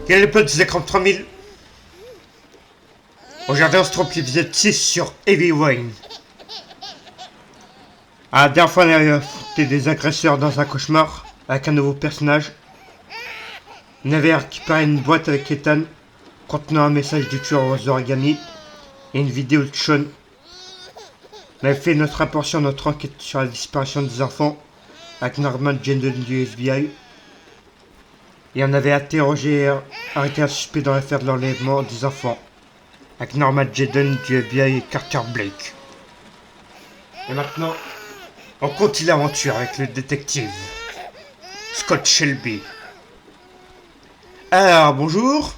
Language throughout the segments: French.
Quel est le pote des écrans 3000? Aujourd'hui on se trompe l'épisode 6 sur Heavy Rain. À la dernière fois on avait affronté des agresseurs dans un cauchemar avec un nouveau personnage. On avait récupéré une boîte avec Ethan contenant un message du tueur aux origami et une vidéo de Sean. On avait fait notre rapport sur notre enquête sur la disparition des enfants avec Norman Jayden du FBI. Et on avait interrogé et arrêté un suspect dans l'affaire de l'enlèvement des enfants avec Norman Jayden du FBI et Carter Blake. Et maintenant, on continue l'aventure avec le détective Scott Shelby. Alors, bonjour.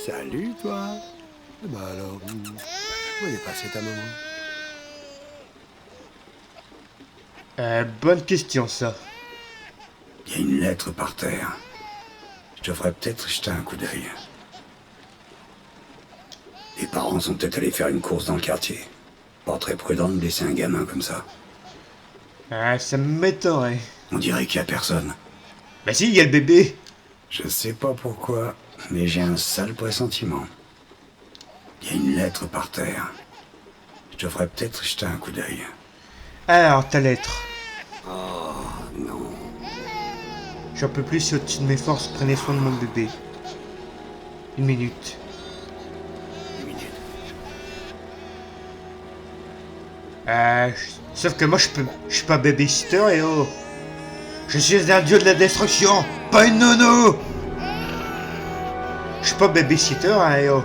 Salut toi. Bah alors, où est passée ta maman? Bonne question ça. Il y a une lettre par terre. Je devrais peut-être jeter un coup d'œil. Les parents sont peut-être allés faire une course dans le quartier. Pas très prudent de laisser un gamin comme ça. Ça m'étonnerait. On dirait qu'il y a personne. Bah si, il y a le bébé. Je sais pas pourquoi, mais j'ai un sale pressentiment. Il y a une lettre par terre. Je devrais peut-être jeter un coup d'œil. Alors, ta lettre. Oh non. J'en peux plus, c'est au-dessus de mes forces, prenez soin de mon bébé. Une minute. Une minute. Sauf que moi je suis pas babysitter et oh. Je suis un dieu de la destruction, pas une nounou. Je suis pas babysitter et oh.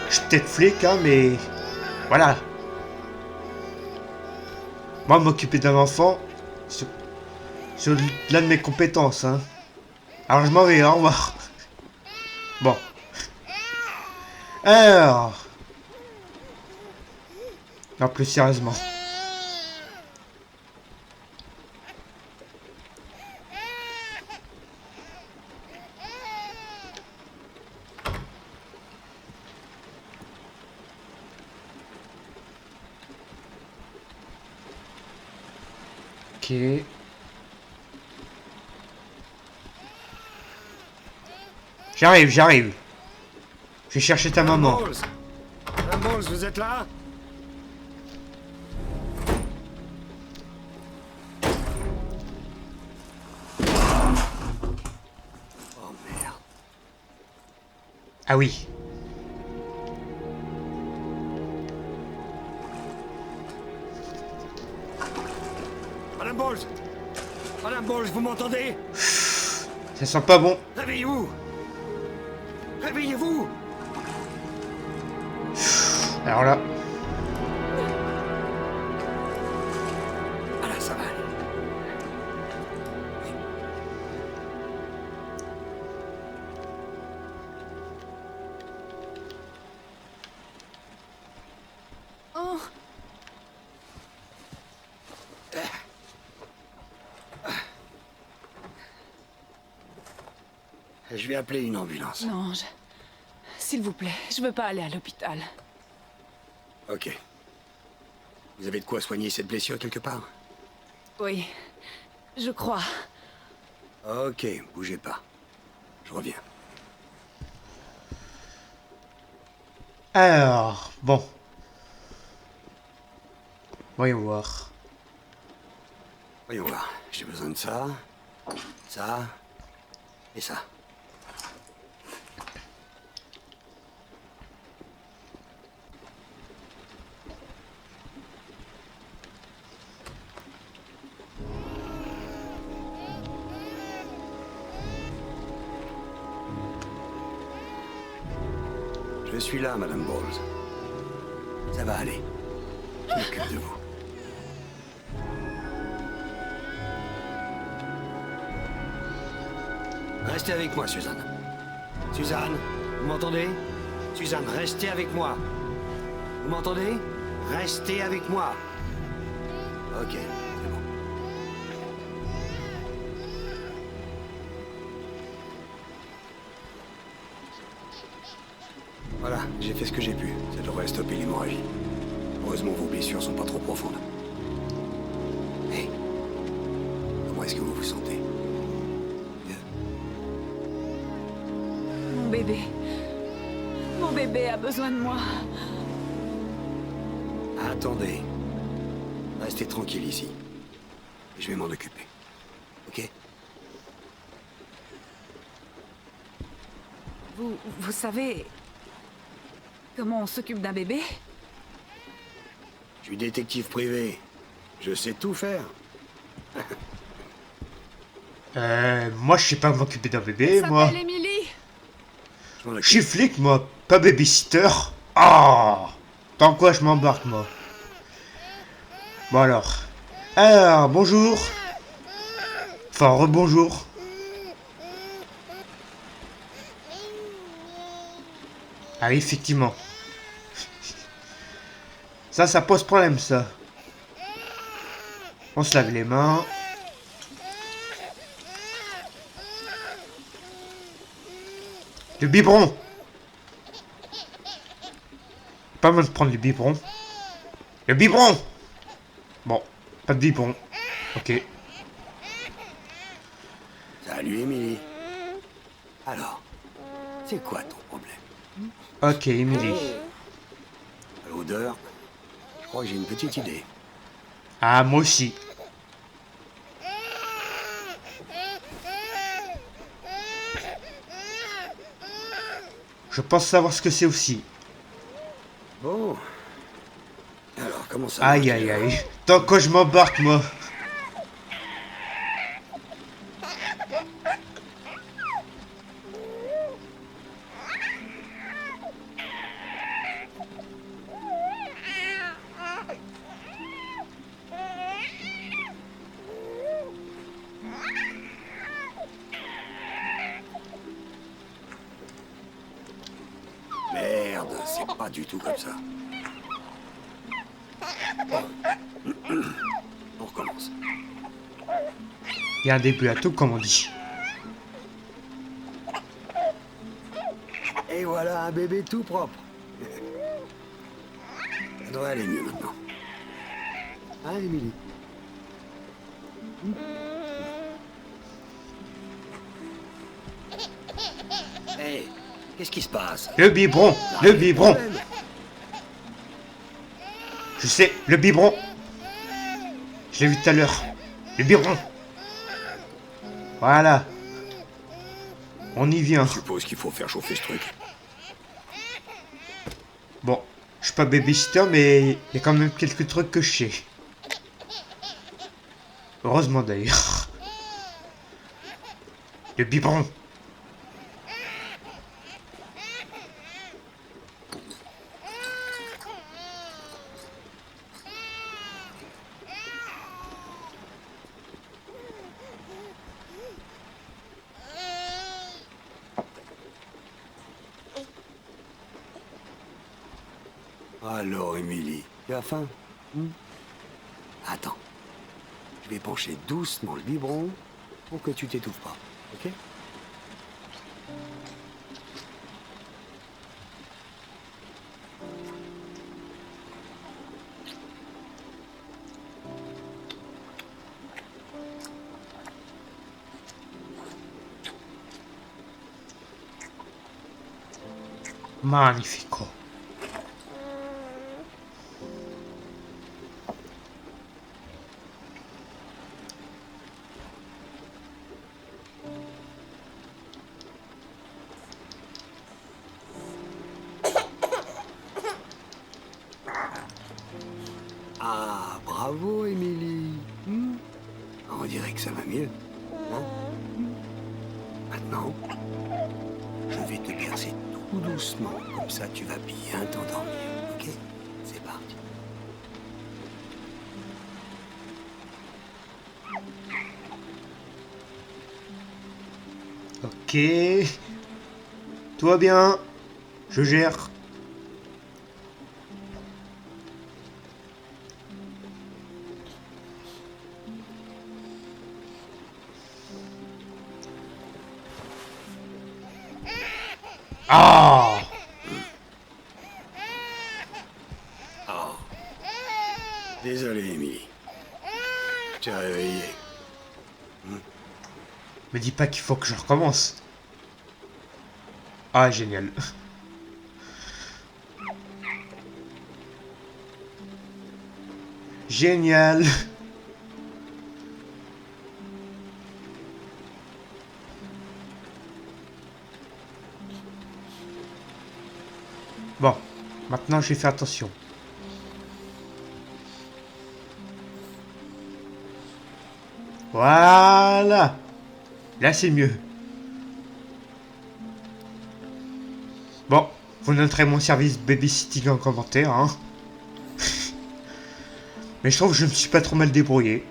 Je suis peut-être flic mais voilà. Moi m'occuper d'un enfant, c'est l'un de mes compétences hein. Alors je m'en vais, au revoir. Bon. Alors. Non, plus sérieusement. Ok. J'arrive. Je vais chercher ta maman. Madame Bowles, vous êtes là? Oh merde. Ah oui. Madame Bowles! Madame Bowles, vous m'entendez? Ça sent pas bon. Réveillez-vous! Réveillez-vous! Alors là. Voilà, ça va aller. Oh. Je vais appeler une ambulance. Non, s'il vous plaît, je veux pas aller à l'hôpital. Ok. Vous avez de quoi soigner cette blessure quelque part? Oui, je crois. Ok, bougez pas. Je reviens. Alors, bon. Voyons voir. Voyons voir. J'ai besoin de ça, ça et ça. Je suis là, Madame Bowles. Ça va aller. Je m'occupe de vous. Restez avec moi, Suzanne. Suzanne, vous m'entendez? Suzanne, restez avec moi. Vous m'entendez? Restez avec moi. Ok, c'est bon. Voilà, j'ai fait ce que j'ai pu. Ça devrait stopper l'hémorragie. Heureusement, vos blessures sont pas trop profondes. Hé, comment est-ce que vous vous sentez? Mieux? bébé. Mon bébé a besoin de moi. Attendez. Restez tranquille ici. Je vais m'en occuper. Ok? Vous savez comment on s'occupe d'un bébé? Je suis détective privé. Je sais tout faire. Moi je sais pas m'occuper d'un bébé, Elle moi. s'appelle Emily. Je m'en Je occupe. suis flic, moi, pas babysitter. Ah, dans quoi je m'embarque, moi? Bon alors, bonjour. Enfin, rebonjour. Ah oui, effectivement. Ça pose problème, ça. On se lave les mains. Le biberon. Pas mal de prendre le biberon. Le biberon. Bon, pas de biberon. Ok. Salut, Emily. Alors, c'est quoi ton problème? Ok, Emily. À l'odeur, je crois que j'ai une petite idée. Ah, moi aussi. Je pense savoir ce que c'est aussi. Bon. Alors, comment ça Aïe, marche, aïe, alors? aïe. Tant que je m'embarque, moi. Merde, c'est pas du tout comme ça. On recommence. Il y a un début à tout, comme on dit. Et voilà un bébé tout propre. Ça devrait aller mieux maintenant. Hein, Emily? Hé, qu'est-ce qui se passe? Le biberon. Le biberon. Problème. Je sais, le biberon. Je l'ai vu tout à l'heure. Le biberon. Voilà. On y vient. Je suppose qu'il faut faire chauffer ce truc. Bon, je suis pas babysitter, mais il y a quand même quelques trucs que je sais. Heureusement d'ailleurs. Le biberon. Alors, Emily, tu as faim? Attends. Je vais pencher doucement le biberon pour que tu t'étouffes pas, ok? Magnifico. Ah, bravo, Emily. On dirait que ça va mieux. Hein? Maintenant, je vais te bercer tout doucement. Comme ça, tu vas bien t'endormir. Ok? C'est parti. Ok. Tout va bien. Je gère. Ah! Oh. Désolé, Emily. Je t'ai réveillé. Me dis pas qu'il faut que je recommence. Ah, génial. Génial. Bon, maintenant je vais faire attention. Voilà. Là c'est mieux. Bon, vous noterez mon service babysitting en commentaire, hein. Mais je trouve que je me suis pas trop mal débrouillé.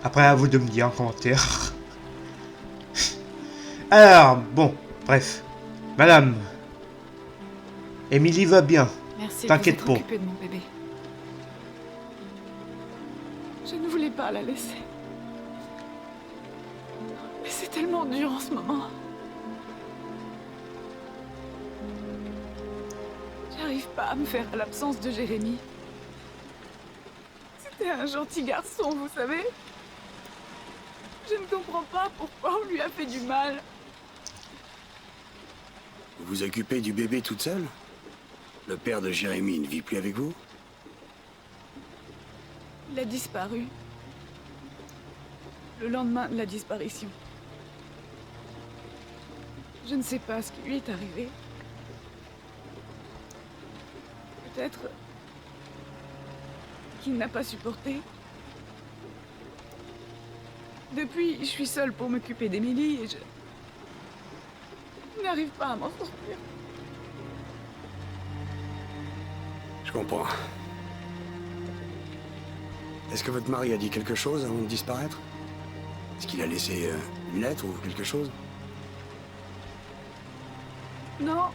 Après, à vous de me dire en commentaire. Alors, bon, bref. Madame, Émilie va bien. Merci T'inquiète de vous pas. être occupée de mon bébé. Je ne voulais pas la laisser. Mais c'est tellement dur en ce moment. J'arrive pas à me faire à l'absence de Jérémy. C'était un gentil garçon, vous savez. Je ne comprends pas pourquoi on lui a fait du mal. Vous vous occupez du bébé toute seule? Le père de Jérémy ne vit plus avec vous? Il a disparu. Le lendemain de la disparition. Je ne sais pas ce qui lui est arrivé. Peut-être qu'il n'a pas supporté. Depuis, je suis seule pour m'occuper d'Émilie et je n'arrive pas à m'en sortir. Je comprends. Est-ce que votre mari a dit quelque chose avant de disparaître? Est-ce qu'il a laissé une lettre ou quelque chose? Non.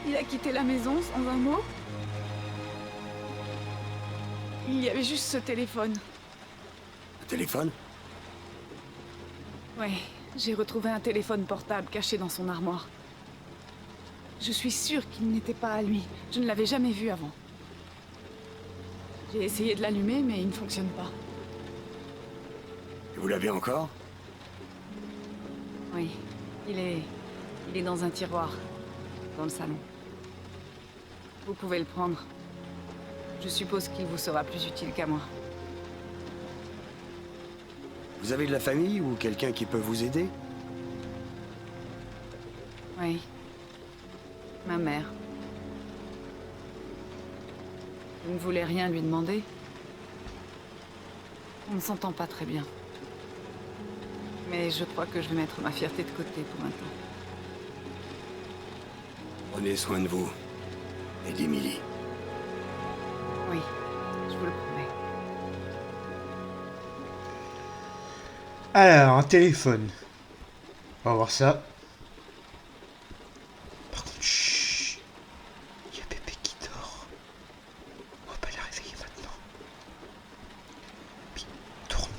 Il a quitté la maison sans un mot. Il y avait juste ce téléphone. Un téléphone? Ouais, j'ai retrouvé un téléphone portable caché dans son armoire. Je suis sûre qu'il n'était pas à lui. Je ne l'avais jamais vu avant. J'ai essayé de l'allumer, mais il ne fonctionne pas. Et vous l'avez encore? Oui, il est dans un tiroir, dans le salon. Vous pouvez le prendre. Je suppose qu'il vous sera plus utile qu'à moi. Vous avez de la famille ou quelqu'un qui peut vous aider? Oui. Ma mère. Je ne voulais rien lui demander. On ne s'entend pas très bien. Mais je crois que je vais mettre ma fierté de côté pour un temps. Prenez soin de vous et d'Émilie. Oui, je vous le promets. Alors, un téléphone. On va voir ça. Par contre, chut. Il y a bébé qui dort. On va pas la réveiller maintenant. Puis, tourne.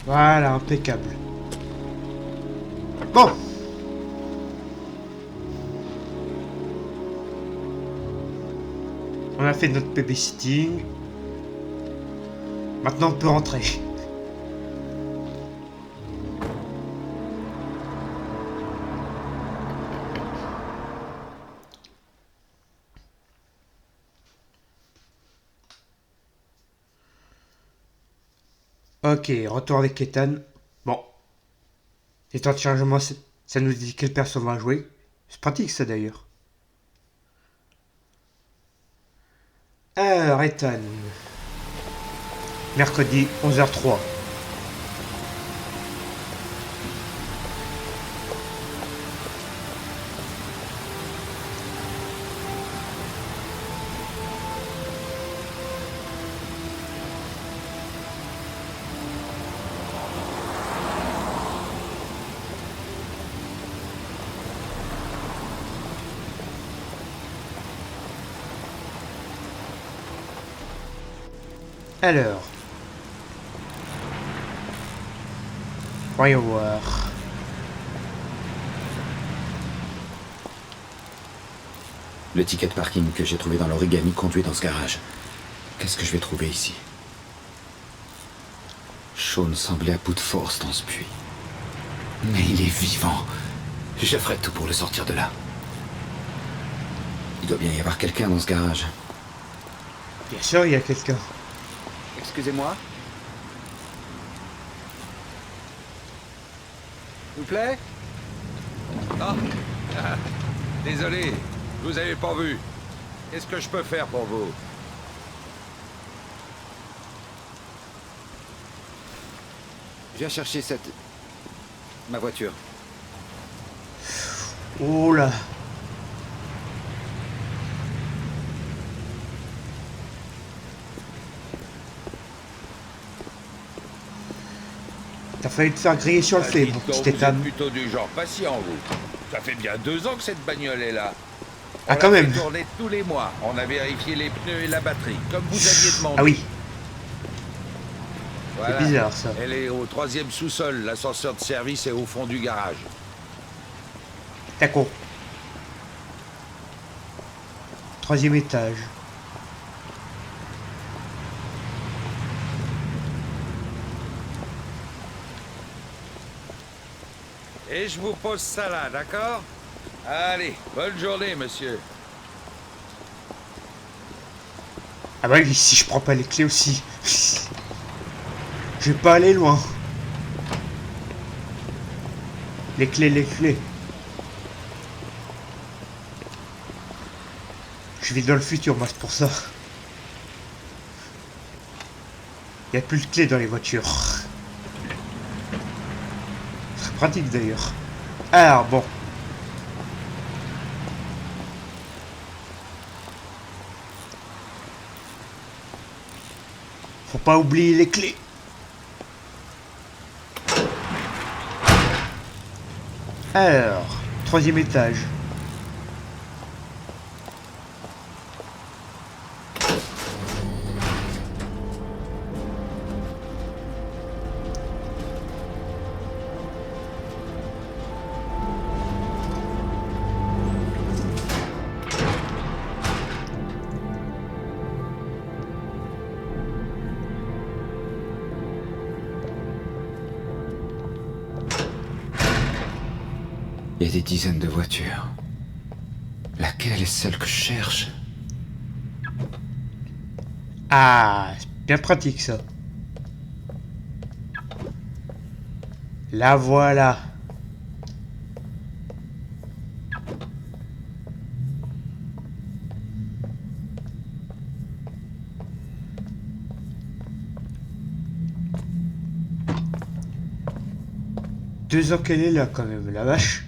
Voilà, impeccable. Bon. On a fait notre babysitting. Maintenant, on peut rentrer. Ok, retour avec Ethan. Bon. Les temps de chargement, ça nous dit quelle personne va jouer. C'est pratique ça d'ailleurs. Alors, Ethan. Mercredi, 11h03. Alors. Voyons voir. Le ticket de parking que j'ai trouvé dans l'origami conduit dans ce garage. Qu'est-ce que je vais trouver ici? Sean semblait à bout de force dans ce puits. Mais il est vivant. Je ferai tout pour le sortir de là. Il doit bien y avoir quelqu'un dans ce garage. Bien sûr, il y a quelqu'un. Excusez-moi. S'il vous plaît? Ah, désolé, je vous avais pas vu. Qu'est-ce que je peux faire pour vous? Je viens chercher ma voiture. Oh là. T'as failli te faire griller sur le fait, Dites mon donc, petit vous êtes Ethan. plutôt du genre patient, vous. Ça fait bien 2 ans que cette bagnole est là. Ah, On quand l'a même. fait tourner tous les mois. On a vérifié les pneus et la batterie, comme vous aviez demandé. Ah oui, Voilà. c'est bizarre ça. Elle est au 3e sous-sol. L'ascenseur de service est au fond du garage. D'accord. 3e étage. Et je vous pose ça là, d'accord? Allez, bonne journée, monsieur. Ah bah oui, si je prends pas les clés aussi. Je vais pas aller loin. Les clés, les clés. Je vis dans le futur, moi, c'est pour ça. Il n'y a plus de clés dans les voitures. C'est pratique d'ailleurs. Alors bon. Faut pas oublier les clés. Alors, 3e étage. Il y a des dizaines de voitures. Laquelle est celle que je cherche? Ah, c'est bien pratique ça. La voilà. Deux ans qu'elle est là quand même, la vache.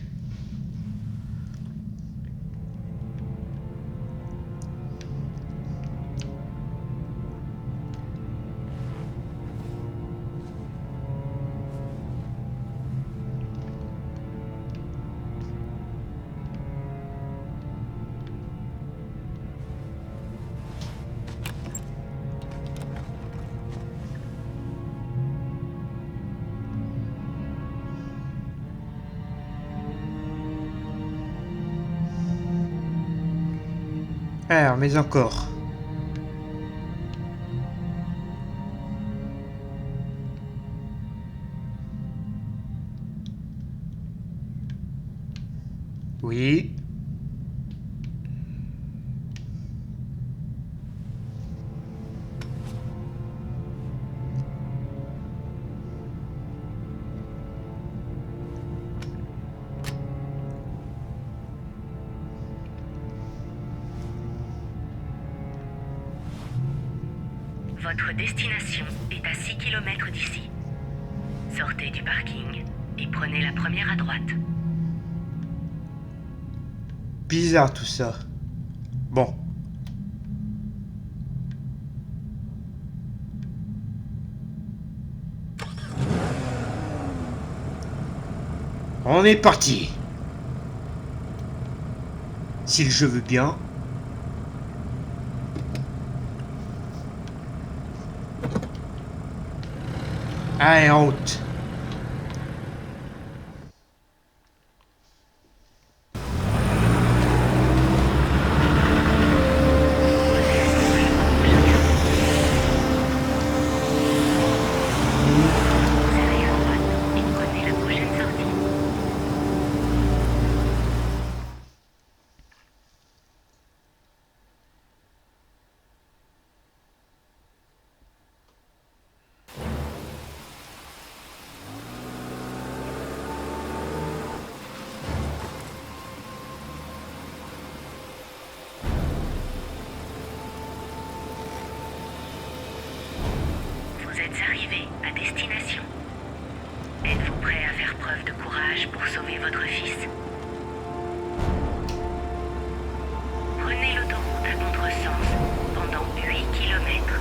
Alors, mais encore. Oui. Votre destination est à 6 km d'ici. Sortez du parking et prenez la première à droite. Bizarre tout ça. Bon. On est parti. Si le jeu veut bien. Allez, en route. Serrez à droite et prenez la prochaine sortie. Vous êtes arrivé à destination. Êtes-vous prêt à faire preuve de courage pour sauver votre fils? Prenez l'autoroute à contresens pendant 8 kilomètres.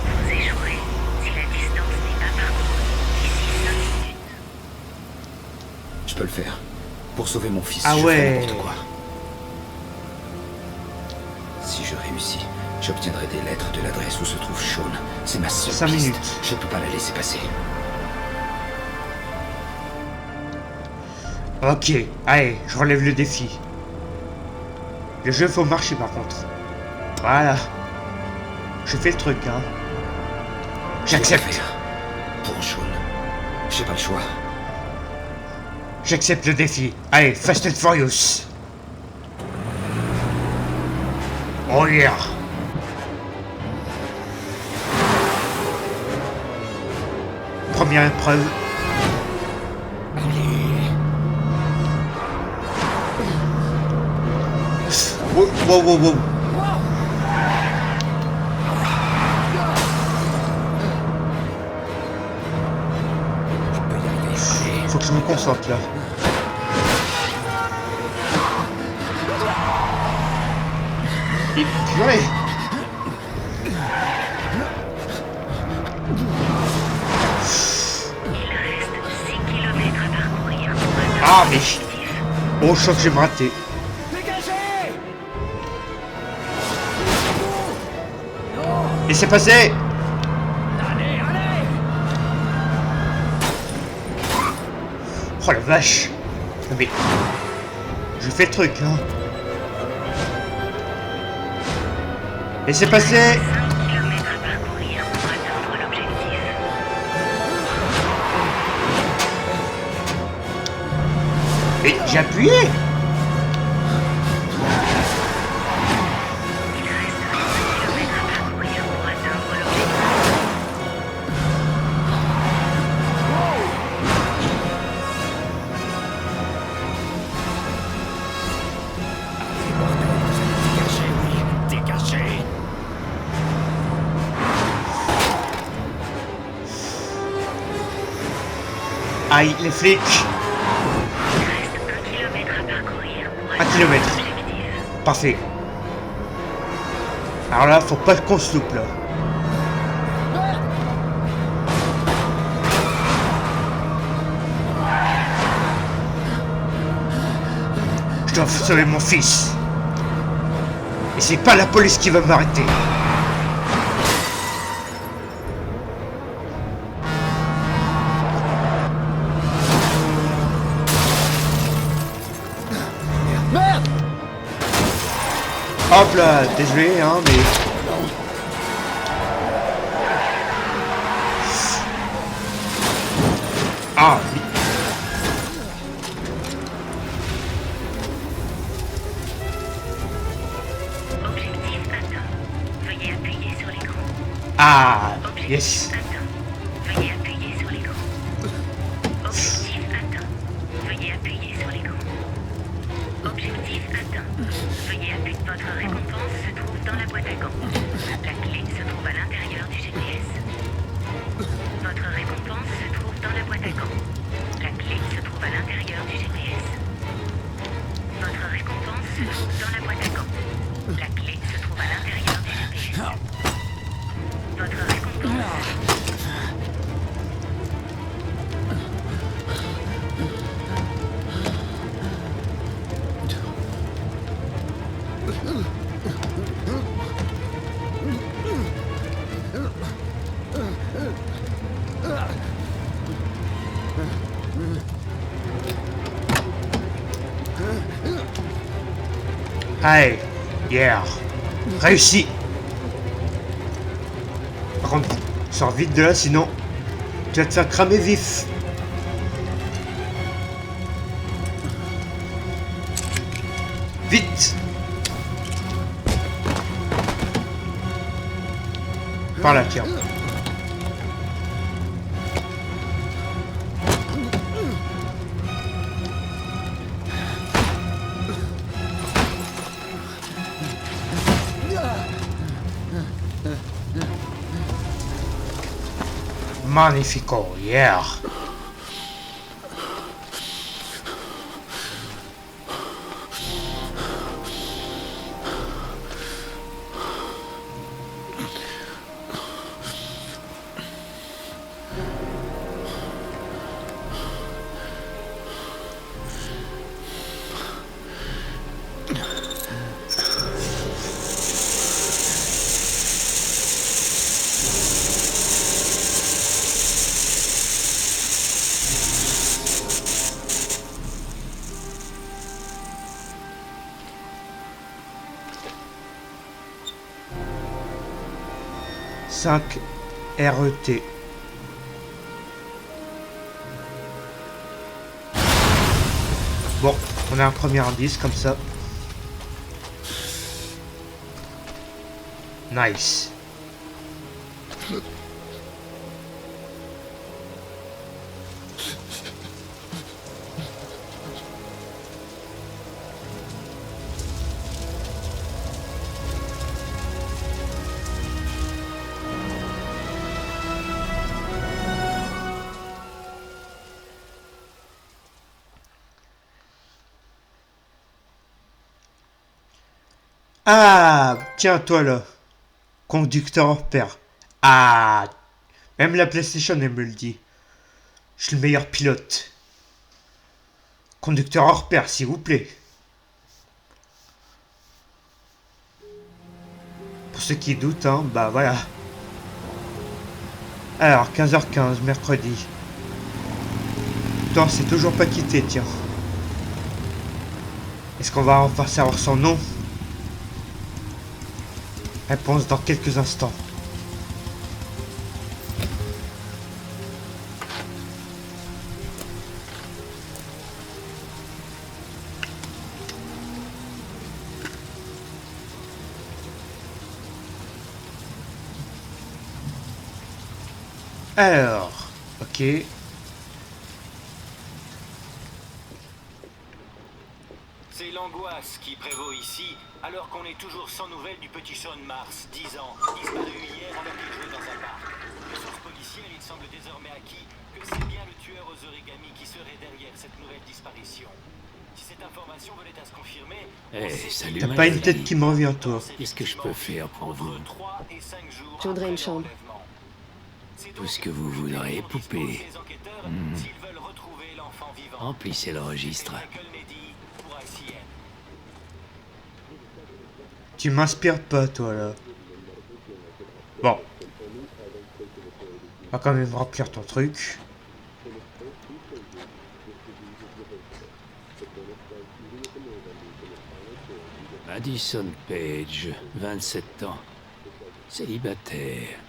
Vous échouerez si la distance n'est pas parcourue d'ici 5 minutes. Je peux le faire. Pour sauver mon fils, Ah je ouais. ferai n'importe quoi. Si je réussis, j'obtiendrai des lettres de l'adresse où se trouve Sean. C'est ma seule 5 piste. minutes. Je ne peux pas la laisser passer. Ok, allez, je relève le défi. Le jeu faut marcher par contre. Voilà. Je fais le truc, hein. Je dois le J'accepte. faire. Pour Sean. J'ai pas le choix. J'accepte le défi. Allez, Fast and Furious. Oh yeah. Première épreuve. Wow, wow, wow, wow. Faut que je me concentre là. Et purée. Il reste 6 kilomètres à parcourir pour atteindre Ah mais... l'objectif. Oh, je sens que je vais me rater. Laissez passer. Oh la vache. Mais... Je fais le truc, hein. Laissez passer. 5 kilomètres à parcourir pour atteindre l'objectif. Et j'ai appuyé. Il reste 5 kilomètres à parcourir pour atteindre l'objectif. Aïe, les flics. Il reste 1 kilomètre à parcourir pour 1 atteindre kilomètre. l'objectif. Parfait. Alors là, faut pas qu'on se loupe là. Je dois sauver mon fils. Et c'est pas la police qui va m'arrêter. Hop là, désolé hein, mais... Ah, oui. Objectif atteint. Veuillez appuyer sur l'écran. Ah, Objectif yes. atteint. Veuillez appuyer sur l'écran. Objectif atteint. Veuillez appuyer sur l'écran. Objectif atteint. Veuillez appuyer. Votre récompense se trouve dans la boîte à gants. La clé se trouve à l'intérieur du GPS. Votre récompense se trouve dans la boîte à gants. La clé se trouve à l'intérieur du GPS. Votre récompense se trouve dans la boîte à gants. La clé se trouve à l'intérieur du GPS. Votre récompense se trouve Allez, yeah. Réussi. Par contre, sors vite de là, sinon tu vas te faire cramer vif. Vite. Par là, tiens. Magnifico, yeah. RET. Bon, on a un premier indice comme ça. Nice. Ah, tiens toi là. Conducteur hors pair. Ah, même la PlayStation elle me le dit. Je suis le meilleur pilote. Conducteur hors pair, s'il vous plaît. Pour ceux qui doutent, hein, bah voilà. Alors, 15h15, mercredi. Putain, c'est toujours pas quitté, tiens. Est-ce qu'on va enfin savoir son nom? Réponse dans quelques instants. Alors, ok. C'est l'angoisse qui prévaut ici, alors qu'on est toujours sans nouvelles du petit Sean Mars, 10 ans, disparu hier alors qu'il jouait dans un parc. De sources policières, il semble désormais acquis que c'est bien le tueur aux origamis qui serait derrière cette nouvelle disparition. Si cette information venait à se confirmer... salut, T'as pas une tête qui me revient, toi. Qu'est-ce que je peux faire pour vous? Je voudrais une chambre. Tout ce que vous voudrez, poupée. Remplissez le registre. Tu m'inspires pas, toi, là. Bon. On va quand même remplir ton truc. Madison Page, 27 ans. Célibataire.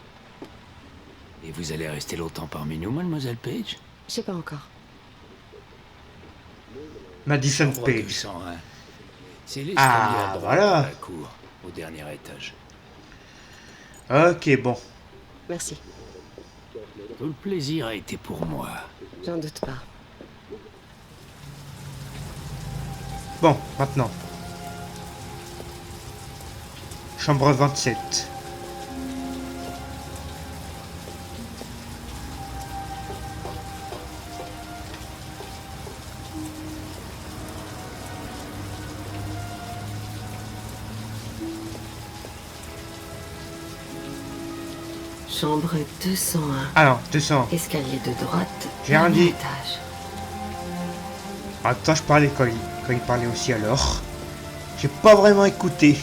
Et vous allez rester longtemps parmi nous, mademoiselle Page? Je sais pas encore. Madison Chambre Page. 201. C'est l'escalier Ah, à droite voilà. de la cour, au dernier étage. Ok, bon. Merci. Tout le plaisir a été pour moi. J'en doute pas. Bon, maintenant. Chambre 27. Chambre 201. Alors, 200. Escalier de droite. J'ai rien dit. Étage. En même temps, je parlais quand il parlait aussi alors. J'ai pas vraiment écouté.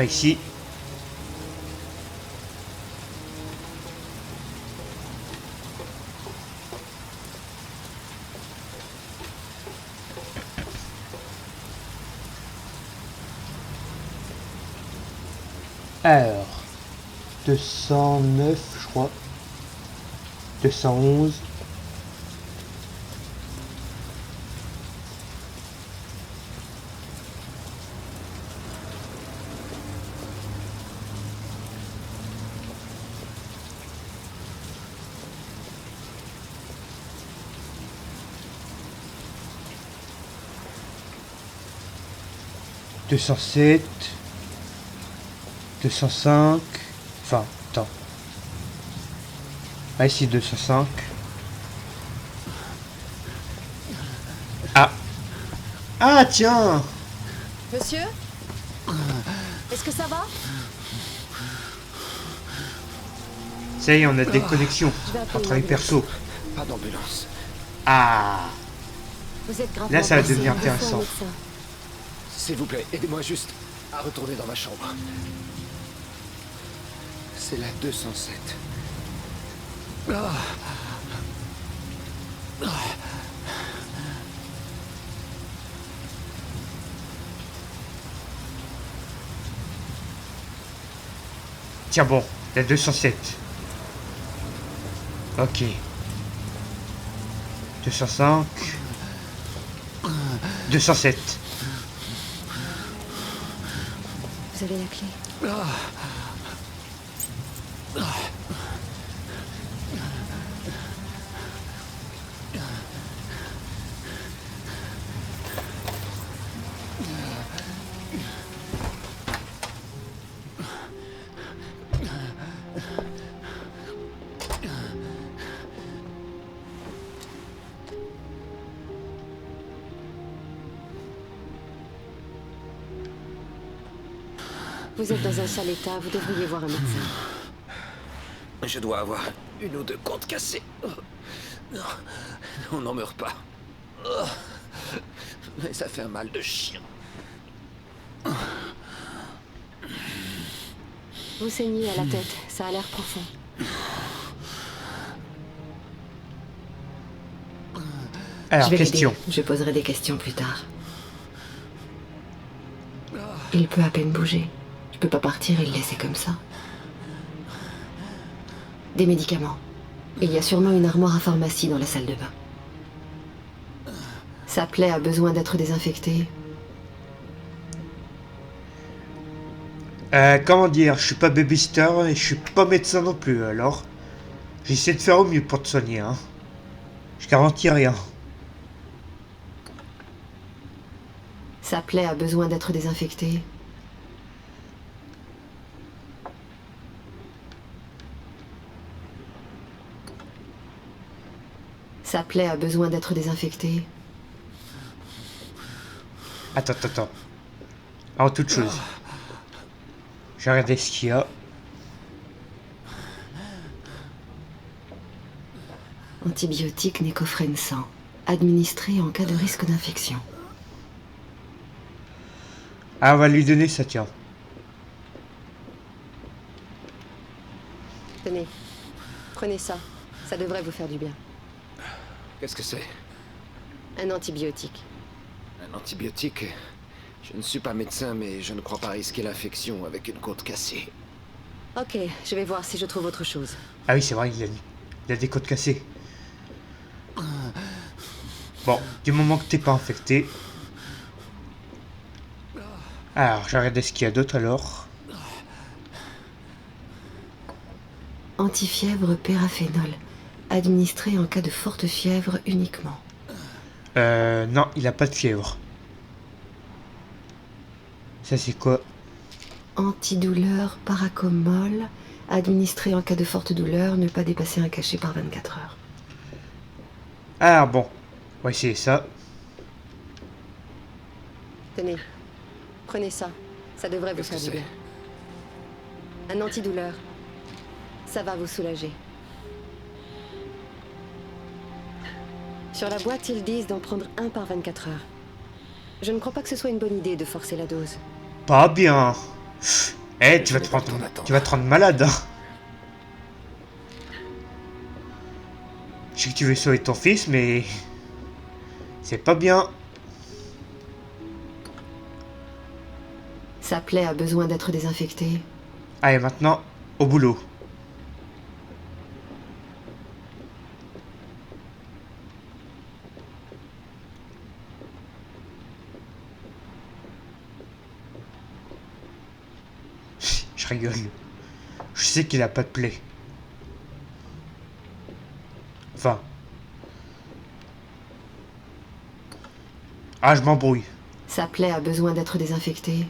Pas ici. Alors, 209, je crois. 211. « 207, 205, enfin, attends. Ah, ici, 205. Ah. Ah, tiens. Monsieur? Est-ce que ça va? Ça y est, on a des connexions Je vais appeler entre les l'ambulance. persos. Pas d'ambulance. Ah. Vous êtes gravement Là, ça va blessé, devenir il vous faut un intéressant. médecin. S'il vous plaît, aidez-moi juste à retourner dans ma chambre. C'est la 207. Tiens bon, la 207. Ok. 205. 207. Vous avez la clé. Vous êtes dans un sale état, vous devriez voir un médecin. Je dois avoir une ou deux côtes cassées. Non, on n'en meurt pas. Mais ça fait un mal de chien. Vous saignez à la tête, ça a l'air profond. Alors, je vais question. l'aider. Je poserai des questions plus tard. Il peut à peine bouger. Je peux pas partir et le laisser comme ça. Des médicaments. Il y a sûrement une armoire à pharmacie dans la salle de bain. Sa plaie a besoin d'être désinfectée. Comment dire, je suis pas babysitter et je suis pas médecin non plus, alors j'essaie de faire au mieux pour te soigner, hein. Je garantis rien. Sa plaie a besoin d'être désinfectée. Sa plaie a besoin d'être désinfectée. Attends. Avant toute chose, j'ai regardé ce qu'il y a. Antibiotique Nécofrène 100, administré en cas de risque d'infection. Ah, on va lui donner ça, tiens. Tenez, prenez ça. Ça devrait vous faire du bien. Qu'est-ce que c'est? Un antibiotique. Un antibiotique? Je ne suis pas médecin, mais je ne crois pas risquer l'infection avec une côte cassée. Ok, je vais voir si je trouve autre chose. Ah oui, c'est vrai, il a des côtes cassées. Bon, du moment que t'es pas infecté. Alors, j'ai regardé ce qu'il y a d'autre alors. Antifièvre paraphénol, administré en cas de forte fièvre uniquement. Non, il a pas de fièvre. Ça c'est quoi? Antidouleur paracomol, administré en cas de forte douleur, ne pas dépasser un cachet par 24 heures. Ah bon, on va essayer ça. Tenez, prenez ça. Ça devrait vous Qu'est-ce faire que du bien. Un antidouleur. Ça va vous soulager. Sur la boîte, ils disent d'en prendre un par 24 heures. Je ne crois pas que ce soit une bonne idée de forcer la dose. Pas bien. Eh, tu vas te rendre malade, hein. Je sais que tu veux sauver ton fils, mais... c'est pas bien. Sa plaie a besoin d'être désinfectée. Allez, maintenant, au boulot. Je rigole. Je sais qu'il a pas de plaie. Enfin. Ah, je m'embrouille. Sa plaie a besoin d'être désinfectée.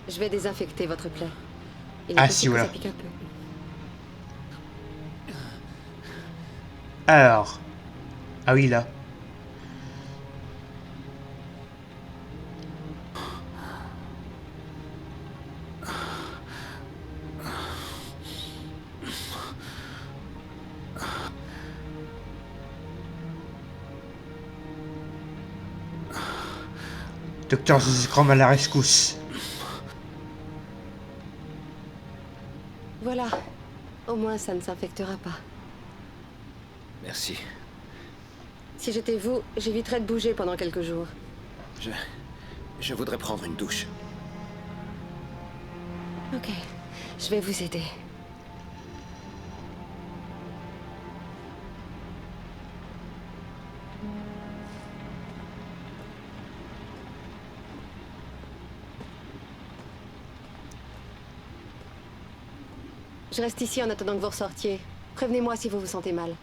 Je vais désinfecter votre plaie. Il est Ah, possible si, que voilà. ça pique un peu. Alors. Ah oui, là. Docteur Zizkram à la rescousse. Voilà. Au moins, ça ne s'infectera pas. Merci. Si j'étais vous, j'éviterais de bouger pendant quelques jours. Je voudrais prendre une douche. Ok. Je vais vous aider. Je reste ici en attendant que vous ressortiez. Prévenez-moi si vous vous sentez mal.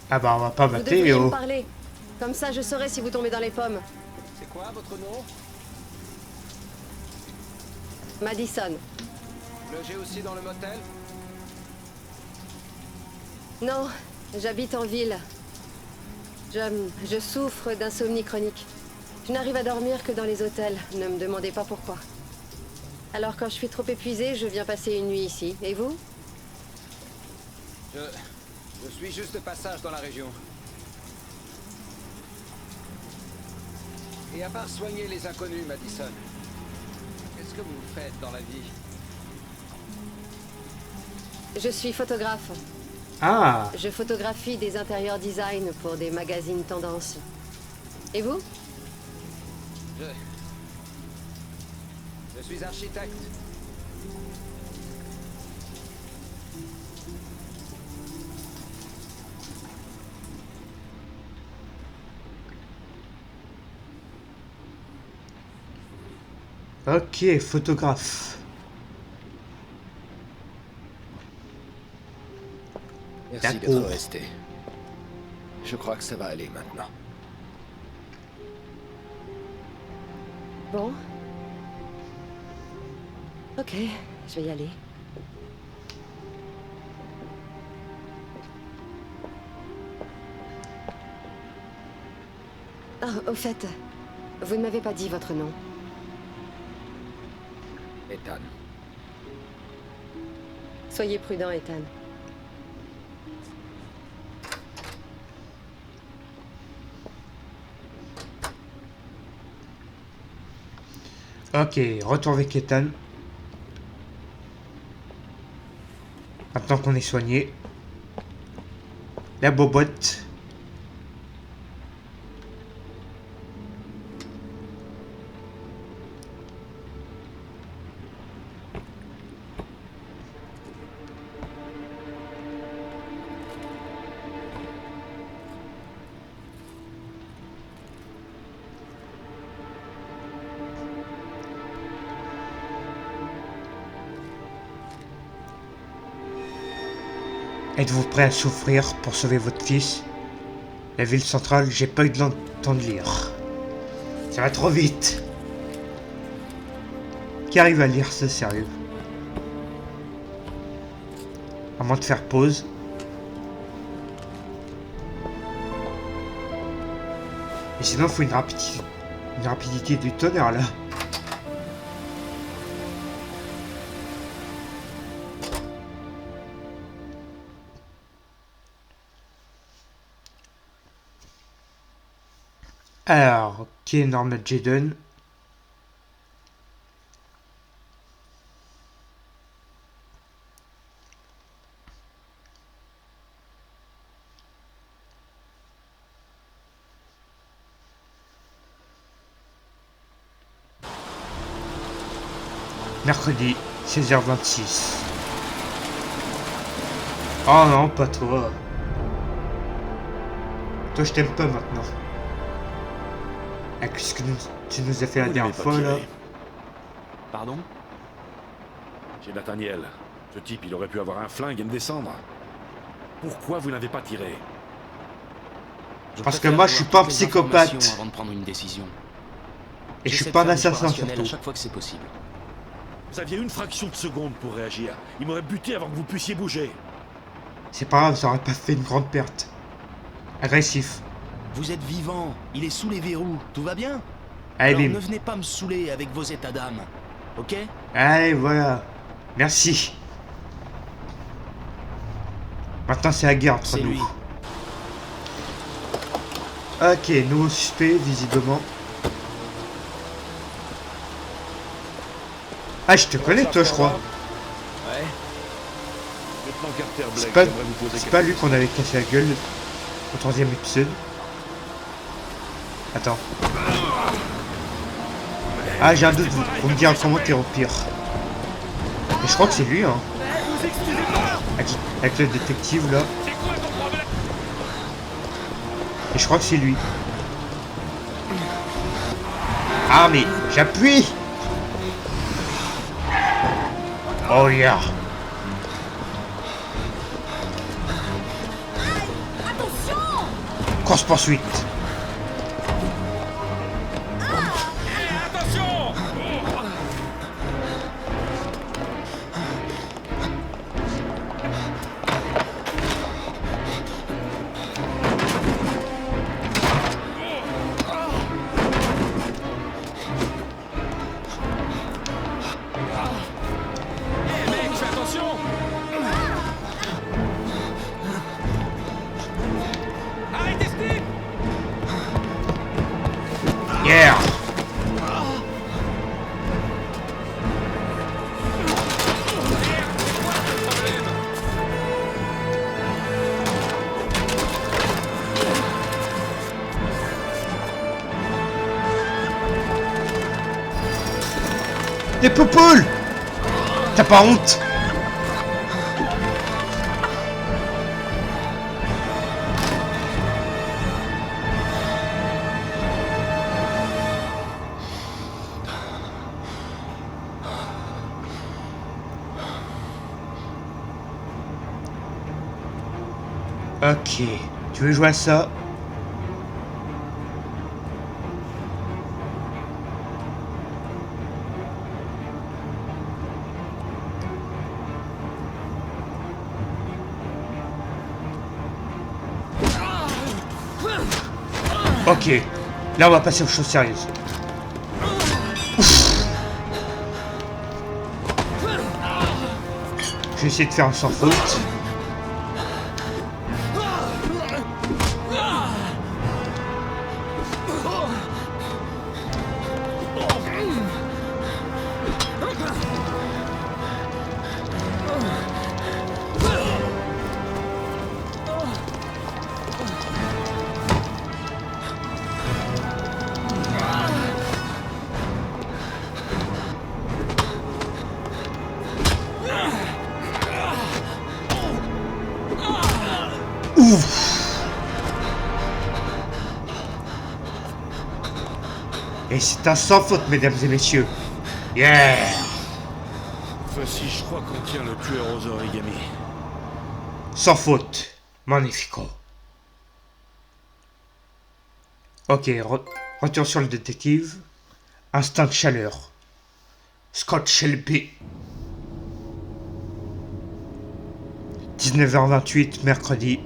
Ah bah on va pas Vous mater, devriez me oh. parler. Comme ça, je saurai si vous tombez dans les pommes. C'est quoi votre nom? Madison. Logez aussi dans le motel? Non, j'habite en ville. Je souffre d'insomnie chronique. Je n'arrive à dormir que dans les hôtels. Ne me demandez pas pourquoi. Alors quand je suis trop épuisée, je viens passer une nuit ici. Et vous? Je suis juste de passage dans la région. Et à part soigner les inconnus, Madison, qu'est-ce que vous faites dans la vie? Je suis photographe. Ah. Je photographie des intérieurs design pour des magazines tendance. Et vous? Je suis architecte. Ok, photographe. Merci D'accord. d'être resté. Je crois que ça va aller maintenant. Bon. Ok, je vais y aller. Ah, au fait, vous ne m'avez pas dit votre nom. Ethan. Soyez prudent, Ethan. Ok, retour avec Ethan. Maintenant qu'on est soigné. La bobotte. Êtes-vous prêt à souffrir pour sauver votre fils? La ville centrale, j'ai pas eu de temps de lire. Ça va trop vite. Qui arrive à lire ce sérieux? À moins de faire pause. Et sinon, il faut une rapidité du tonnerre, là. Alors, ok, Norma Jaden. Mercredi, 16h26. Oh non, pas toi. Toi, je t'aime pas maintenant. Avec ce que tu nous as fait la dernière fois, là. Pardon? Chez Nathaniel, ce type, il aurait pu avoir un flingue et me descendre. Pourquoi vous n'avez pas tiré? Parce que moi, je suis pas un psychopathe. Avant de prendre une décision. Et je suis pas un assassin, surtout. À chaque fois que c'est possible. Vous aviez une fraction de seconde pour réagir. Il m'aurait buté avant que vous puissiez bouger. C'est pas grave, ça aurait pas fait une grande perte. Agressif. Vous êtes vivant, il est sous les verrous, tout va bien? Allez, Alors bim. ne venez pas me saouler avec vos états d'âme, ok? Allez, voilà. Merci. Maintenant, c'est la guerre entre C'est nous. lui. Ok, nouveau suspect, visiblement. Ah, je te connais, toi, je crois. Ouais. Lieutenant Carter Blake, C'est pas, j'aimerais vous poser c'est pas quelques lui qu'on avait cassé la gueule au 3e épisode. Attends. Ah, j'ai un doute, vous me dire comment t'es au pire. Mais je crois que c'est lui, hein. Avec le détective, là. Et je crois que c'est lui. Ah, mais j'appuie. Oh, yeah. Course poursuite. Yeah. Des poupoules. T'as pas honte? Ok, tu veux jouer à ça? Ok, là on va passer aux choses sérieuses. Ouf. Je vais essayer de faire un sans faute. Et c'est un sans faute, mesdames et messieurs. Yeah! Voici, je crois qu'on tient le tueur aux origami. Sans faute. Magnifico. Ok, retour sur le détective. Instinct de chaleur. Scott Shelby. 19h28, mercredi.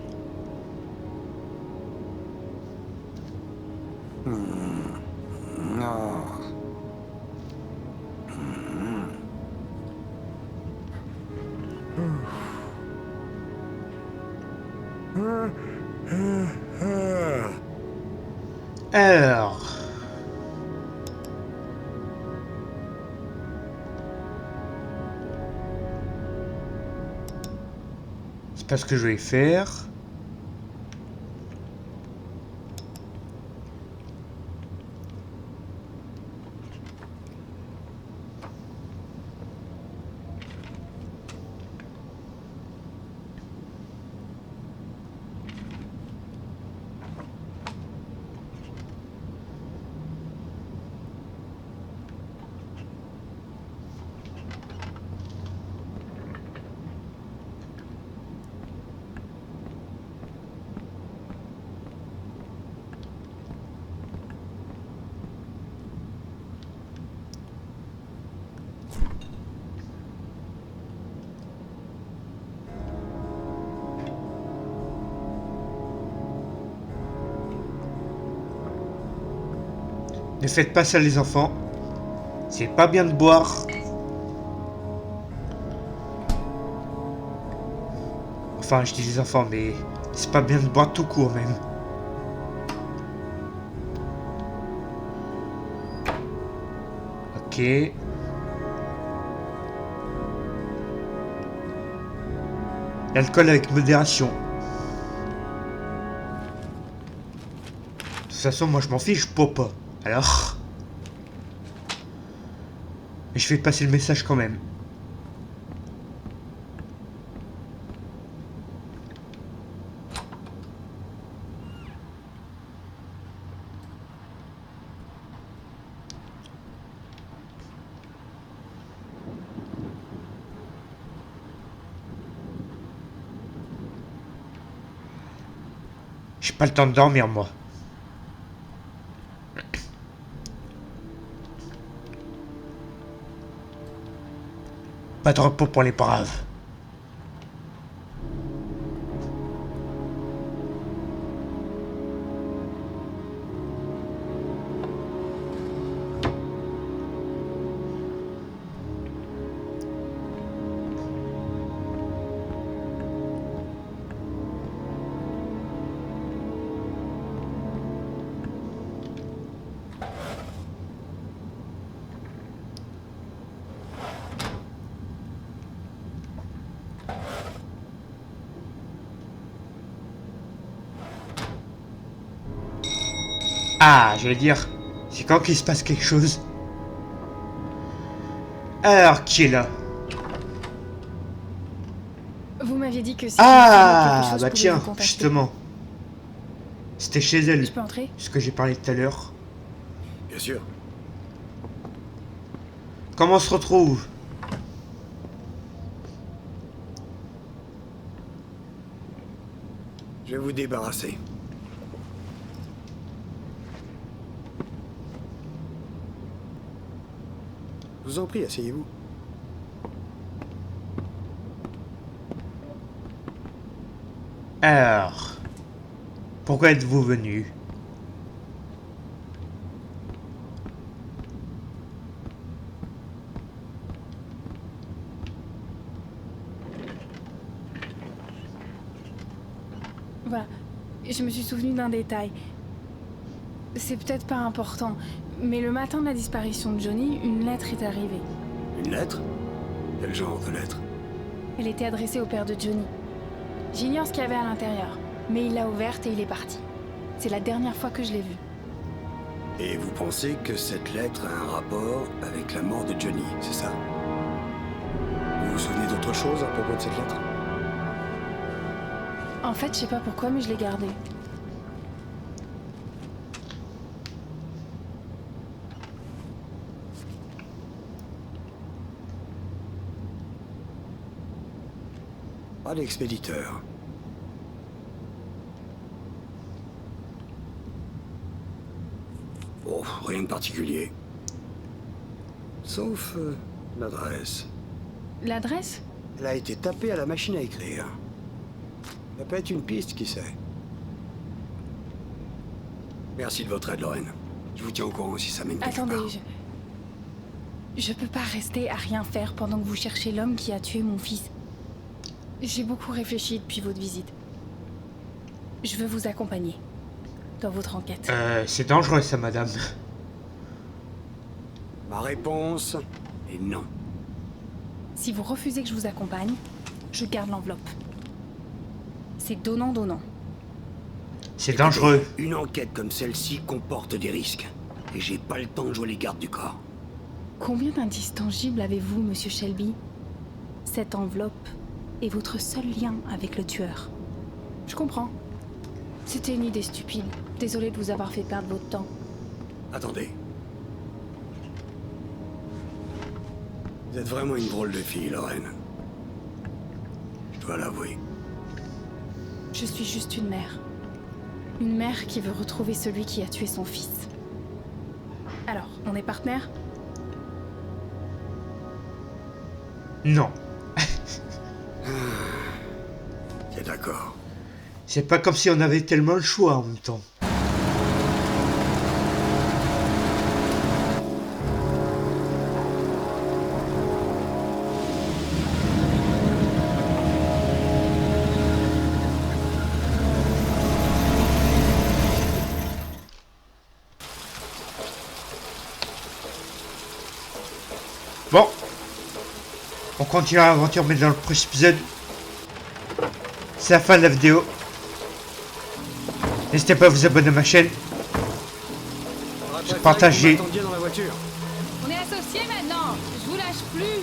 Alors... c'est pas ce que je vais faire. Ne faites pas ça les enfants. C'est pas bien de boire. Enfin, je dis les enfants, mais c'est pas bien de boire tout court même. Ok. L'alcool avec modération. De toute façon, moi je m'en fiche, je bois pas. Alors... mais je vais passer le message quand même. J'ai pas le temps de dormir, moi. Pas de repos pour les braves. Ah, je vais dire, c'est quand qu'il se passe quelque chose. Alors, qui est là? Vous m'aviez dit que si ah, quelque chose, bah tiens, justement. C'était chez elle. Je peux entrer? Ce que j'ai parlé tout à l'heure. Bien sûr. Comment on se retrouve? Je vais vous débarrasser. Je vous en prie, asseyez-vous. Alors, pourquoi êtes-vous venu? Voilà, je me suis souvenu d'un détail. C'est peut-être pas important, mais le matin de la disparition de Johnny, une lettre est arrivée. Une lettre? Quel genre de lettre? Elle était adressée au père de Johnny. J'ignore ce qu'il y avait à l'intérieur, mais il l'a ouverte et il est parti. C'est la dernière fois que je l'ai vu. Et vous pensez que cette lettre a un rapport avec la mort de Johnny, c'est ça? Vous vous souvenez d'autre chose à propos de cette lettre? En fait, je sais pas pourquoi, mais je l'ai gardée. Pas l'expéditeur. Oh, rien de particulier. Sauf l'adresse. L'adresse? Elle a été tapée à la machine à écrire. Ça peut être une piste, qui sait. Merci de votre aide, Lorraine. Je vous tiens au courant si ça mène quelque Attendez, part. je peux pas rester à rien faire pendant que vous cherchez l'homme qui a tué mon fils. J'ai beaucoup réfléchi depuis votre visite. Je veux vous accompagner. dans votre enquête. C'est dangereux ça, madame. Ma réponse est non. Si vous refusez que je vous accompagne, je garde l'enveloppe. C'est donnant-donnant. C'est dangereux. Une enquête comme celle-ci comporte des risques. Et j'ai pas le temps de jouer les gardes du corps. Combien d'indices tangibles avez-vous, monsieur Shelby? Cette enveloppe est votre seul lien avec le tueur. Je comprends. C'était une idée stupide. Désolée de vous avoir fait perdre votre temps. Attendez. Vous êtes vraiment une drôle de fille, Lorraine. Je dois l'avouer. Je suis juste une mère. Une mère qui veut retrouver celui qui a tué son fils. Alors, on est partenaires? Non. C'est d'accord. C'est pas comme si on avait tellement le choix en même temps. Bon, on continue l'aventure, mais dans le prochain épisode. C'est la fin de la vidéo. N'hésitez pas à vous abonner à ma chaîne. Partagez. Dans la voiture. On est associés maintenant. Je vous lâche plus.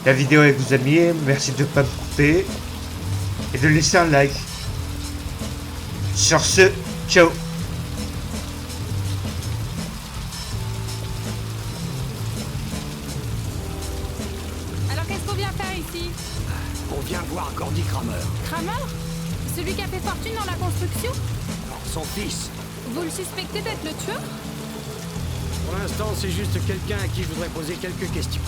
La vidéo avec vos amis. Merci de ne pas me couper. Et de laisser un like. Sur ce, ciao. Alors qu'est-ce qu'on vient faire ici? On vient voir Gordy Kramer. Kramer? Celui qui a fait fortune dans la construction? Son fils. Vous le suspectez d'être le tueur? Pour l'instant, c'est juste quelqu'un à qui je voudrais poser quelques questions.